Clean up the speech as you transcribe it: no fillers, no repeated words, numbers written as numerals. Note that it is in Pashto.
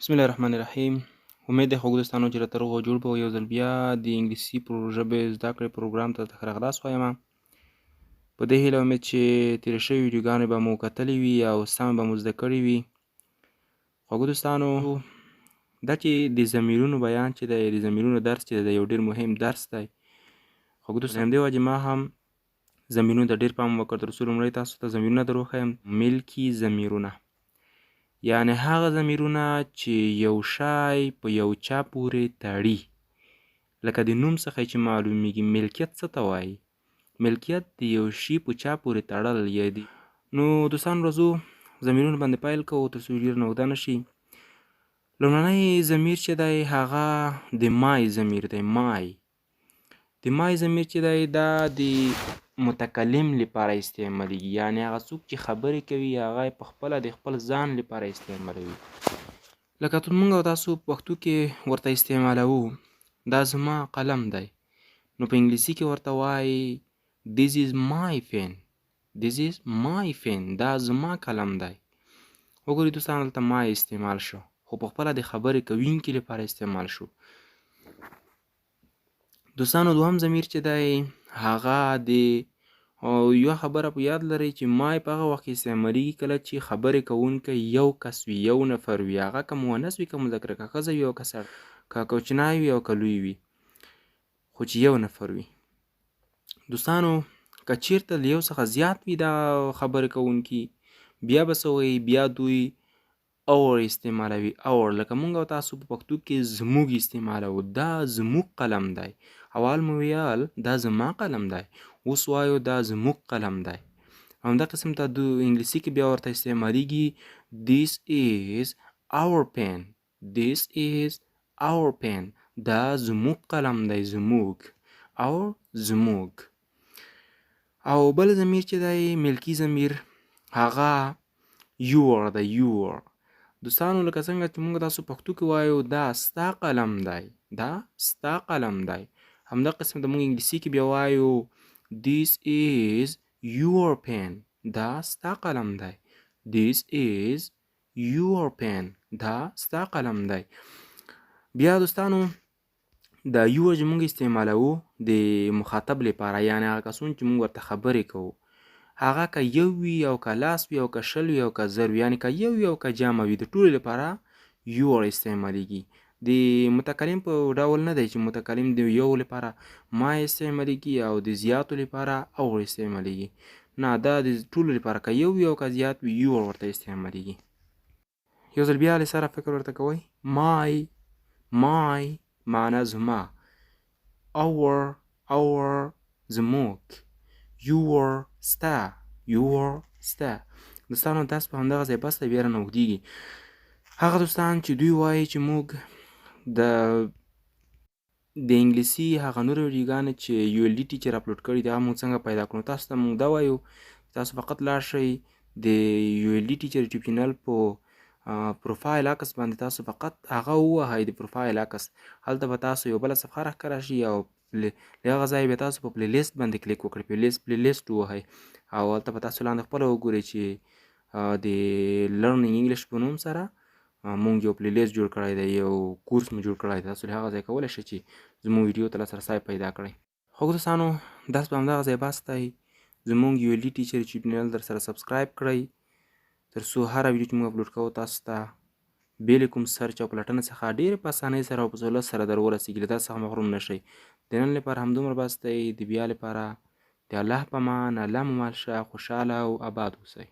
بسم الله الرحمن الرحیم. امید ده ښه دوستانو چې راته روغ او جوړ به یو ځل بیا د انګلیسي ژبې زده کړې پروګرام ته ښه راغلاست وایم. په دې هیله امید چې تېرې شوې ویډیوګانې به مو کتلې وي او سمې به مو زده کړې وي. خوږو دوستانو، دا چې د ضمیرونو بیان چې دی، د ضمیرونو درس چې دی، یو ډېر مهم درس دی. خوږو دوستانو، همدې وجې ما هم ضمیرونو ته ډېر پام وکړ، تر څو لومړی تاسو ته ضمیرونه در وښیم. ملکي ضمیرونه، یعنې هغه ضمیرونه چې یو شی په یو چا پورې تړي. لکه د نوم څخه چې معلومیږي، ملکیت څه ته وایي؟ ملکیت د یو شي په چا پورې تړل یا دی. نو دوستانو، راځو ضمیرونه باندې پیل کوو تر څو ډېر نه اوږده نه شي. لومړنی ضمیر چې دی هغه د مای ضمیر دی. د مای ضمیر چې دی دا د متکلم لپاره استعمالیږي، یعنې هغه څوک چې خبرې کوي هغه په خپله د خپل ځان لپاره استعمالوي. لکه موږ او تاسو په پښتو کې ورته استعمالوو، دا زما قلم دی. نو په انګلیسي کې ورته وایي This is my pen. This is my pen. دا زما قلم دی. وګورئ دوستان، دلته ما استعمال شو، خو په خپله د خبرې کوونکي لپاره استعمال شو. دوستانو، دوهم ضمیر چې دی هغه د یوه خبره په یاد لرئ چې مای په هغه وخت کې استعمالیږي کله چې خبرې کوونکی یو کس وي، یو نفر وي. هغه که مؤنث وي که مذکر، که ښځه وي او که سړی، که کوچنی وي او که لوی وي، خو چې یو نفر وي. دوستانو، که چېرته له یو څخه زیات وي دا خبرې کوونکي، بیا به څه وایي؟ بیا دوی اور استعمالوي. اور لکه موږ او تاسو په پښتو کې زموږ استعمالوو. دا زموږ قلم دی. اول مو ویل دا زما قلم دی، اوس وایو دا زموږ قلم دی. همدا قسم ته د انګلیسي کې بیا ورته استعمالیږي This is our pen. This is our pen. دا زموږ قلم دی. زموږ او زموږ. او بل ضمیر چې دی ملکي ضمیر هغه your دی. your. دوستانو، لکه څنګه چې موږ تاسو پښتو کې وایو دا ستا قلم دی، دا ستا قلم دی. همدا قسم د موږ انګلیسي کې بیا وایو This is your pen. دا ستا قلم دی. This is your pen. دا ستا قلم دی. بیا دوستانو، دا your چې موږ استعمالوو د مخاطب لپاره، یعنې هغه کسون چې موږ ورته خبرې کوو، هغه که یو وي او که لاس وي او که شل وي او که زر وي، یعنې که یو وي او که جمع وي، د ټولو لپاره your استعمالیږي. د متکلم په ډول نه دی چې متکلم د یو لپاره ما استعمالیږي او د زیاتو لپاره اور استعمالیږي. نه، دا د ټولو لپاره که یو وي او که زیات وي your ورته استعمالیږي. یو ځل بیا له سره فکر ورته کوئ. my معنا زما، our زموږ، your ستا، your ستا. دوستانو، درس په همدغه ځای بس دی، بیا رانه اوږدېږي. هغه دوستان چې دوی وایي چې موږ د انګلیسي هغه نورې ویډیوګانې چې ULD ټیچر اپلوډ کړي دي هغه موږ څنګه پیدا کړو، تاسو ته موږ دا وایو تاسو فقط لاړ شئ د ULD ټیچر یوټیوب چینل په پروفایل عکس باندې، تاسو فقط هغه ووهئ، د پروفایل عکس. هلته به تاسو یو بله صفحه راښکاره شي او له هغه ځایه بیا تاسو په پلی لیست باندې کلیک وکړئ. پلی لیست ووهئ او هلته به تاسو لاندې خپله وګورئ چې د لرنینګ انګلیش په نوم سره مونږ یو پلی لیست جوړ کړی دی، یو کورس مو جوړ کړی دی. تاسو له هغه ځای کولی شئ چې زموږ ویډیو ته لاسرسی پیدا کړئ. خوږو دوستانو، درس په همدغه ځای بس دی. زموږ ULD ټیچر یوټیوب چینل در سره سبسکرایب کړئ تر څو هره ویډیو چې موږ اپلوډ کوو تاسو ته بې له کوم سرچ او پلټنې څخه ډېرې په اسانۍ سره او په سهولت سره در ورسېږي. له درس څخه محروم نه شئ. د نن لپاره همدومره بس دی. د بیا لپاره د الله په امان. الله مو مل شه. خوشحاله او اباد اوسئ.